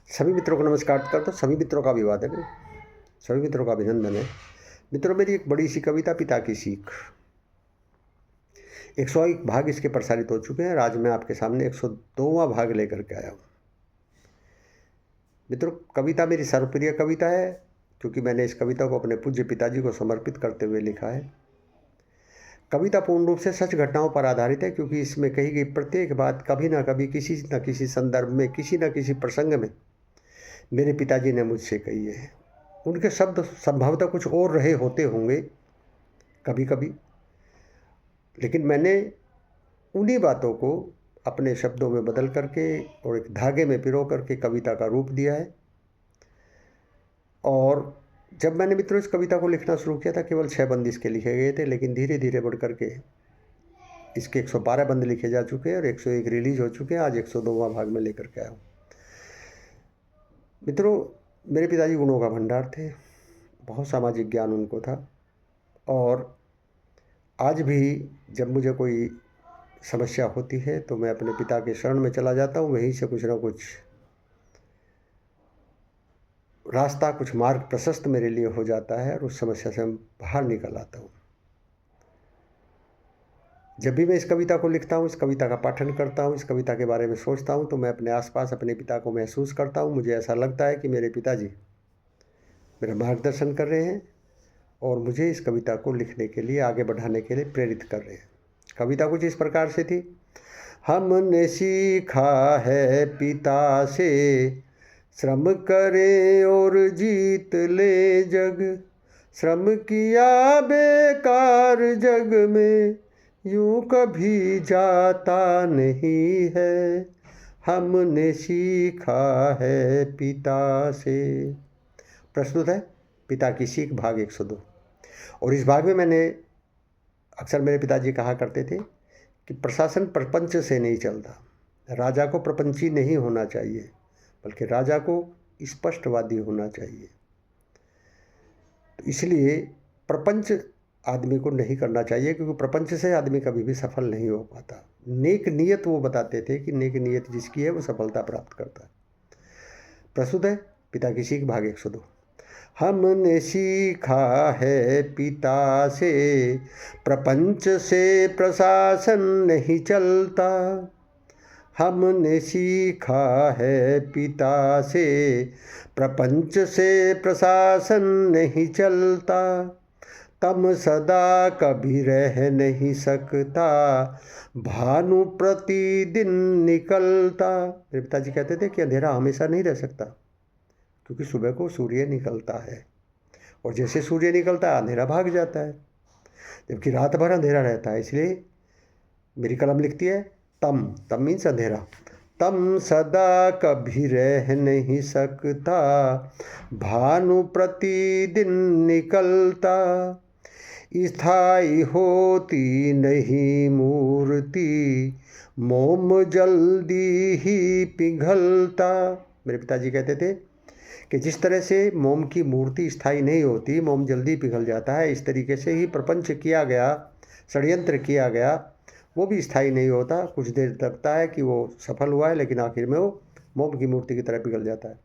सभी मित्रों को नमस्कार करता हूँ। सभी मित्रों का अभिवादन है, सभी मित्रों का अभिनंदन है। मित्रों, मेरी एक बड़ी सी कविता पिता की सीख, 101 भाग इसके प्रसारित हो चुके हैं। आज मैं आपके सामने 102वां भाग लेकर के आया हूँ। मित्रों, कविता मेरी सर्वप्रिय कविता है क्योंकि मैंने इस कविता को अपने पूज्य पिताजी को समर्पित करते हुए लिखा है। कविता पूर्ण रूप से सच घटनाओं पर आधारित है क्योंकि इसमें कही गई प्रत्येक बात कभी ना कभी किसी न किसी संदर्भ में, किसी न किसी प्रसंग में मेरे पिताजी ने मुझसे कही है। उनके शब्द संभवतः कुछ और रहे होते होंगे कभी कभी, लेकिन मैंने उन्हीं बातों को अपने शब्दों में बदल करके और एक धागे में पिरो करके कविता का रूप दिया है। और जब मैंने मित्रों इस कविता को लिखना शुरू किया था, केवल 6 बंद इसके लिखे गए थे, लेकिन धीरे धीरे बढ़ करके इसके 112 बंद लिखे जा चुके हैं और 101 रिलीज हो चुके हैं। आज 102वां भाग में लेकर के आया हूँ। मित्रों, मेरे पिताजी गुणों का भंडार थे, बहुत सामाजिक ज्ञान उनको था। और आज भी जब मुझे कोई समस्या होती है तो मैं अपने पिता के शरण में चला जाता हूँ। वहीं से कुछ ना कुछ रास्ता, कुछ मार्ग प्रशस्त मेरे लिए हो जाता है और उस समस्या से मैं बाहर निकल आता हूँ। जब भी मैं इस कविता को लिखता हूँ, इस कविता का पाठन करता हूँ, इस कविता के बारे में सोचता हूँ, तो मैं अपने आसपास अपने पिता को महसूस करता हूँ। मुझे ऐसा लगता है कि मेरे पिताजी मेरा मार्गदर्शन कर रहे हैं और मुझे इस कविता को लिखने के लिए, आगे बढ़ाने के लिए प्रेरित कर रहे हैं। कविता कुछ इस प्रकार से थी। हमने सीखा है पिता से, श्रम करे और जीत ले जग, श्रम किया बेकार जग में यूं कभी जाता नहीं है। हमने सीखा है पिता से। प्रस्तुत है पिता की सीख, भाग 102। और इस भाग में मैंने अक्सर मेरे पिताजी कहा करते थे कि प्रशासन प्रपंच से नहीं चलता, राजा को प्रपंची नहीं होना चाहिए, बल्कि राजा को स्पष्टवादी होना चाहिए। तो इसलिए प्रपंच आदमी को नहीं करना चाहिए, क्योंकि प्रपंच से आदमी कभी भी सफल नहीं हो पाता। नेक नियत वो बताते थे कि नेक नियत जिसकी है वो सफलता प्राप्त करता है। प्रस्तुत है पिता की सीख, भाग 102। हमने सीखा है पिता से, प्रपंच से प्रशासन नहीं चलता। हमने सीखा है पिता से, प्रपंच से प्रशासन नहीं चलता। तम सदा कभी रह नहीं सकता, भानु प्रतिदिन निकलता। मेरे पिताजी कहते थे कि अंधेरा हमेशा नहीं रह सकता, क्योंकि सुबह को सूर्य निकलता है और जैसे सूर्य निकलता है अंधेरा भाग जाता है, जबकि रात भर अंधेरा रहता है। इसलिए मेरी कलम लिखती है तम, तम मीन्स अंधेरा। तम सदा कभी रह नहीं सकता, भानु प्रतिदिन निकलता। स्थायी होती नहीं मूर्ति, मोम जल्दी ही पिघलता। मेरे पिताजी कहते थे कि जिस तरह से मोम की मूर्ति स्थायी नहीं होती, मोम जल्दी पिघल जाता है, इस तरीके से ही प्रपंच किया गया, षड्यंत्र किया गया, वो भी स्थायी नहीं होता। कुछ देर लगता है कि वो सफल हुआ है, लेकिन आखिर में वो मोम की मूर्ति की तरह पिघल जाता है।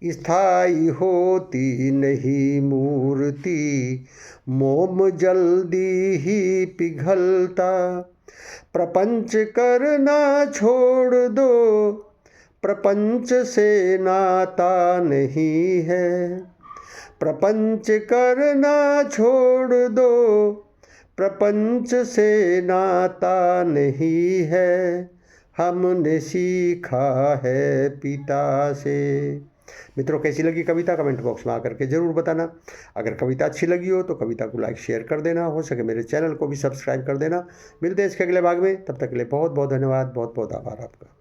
स्थायी होती नहीं मूर्ति, मोम जल्दी ही पिघलता। प्रपंच करना छोड़ दो, प्रपंच से नाता नहीं है। प्रपंच करना छोड़ दो, प्रपंच से नाता नहीं है। हमने सीखा है पिता से। मित्रों, कैसी लगी कविता कमेंट बॉक्स में आकर के ज़रूर बताना। अगर कविता अच्छी लगी हो तो कविता को लाइक शेयर कर देना, हो सके मेरे चैनल को भी सब्सक्राइब कर देना। मिलते हैं इसके अगले भाग में, तब तक के लिए बहुत बहुत धन्यवाद, बहुत बहुत आभार आपका।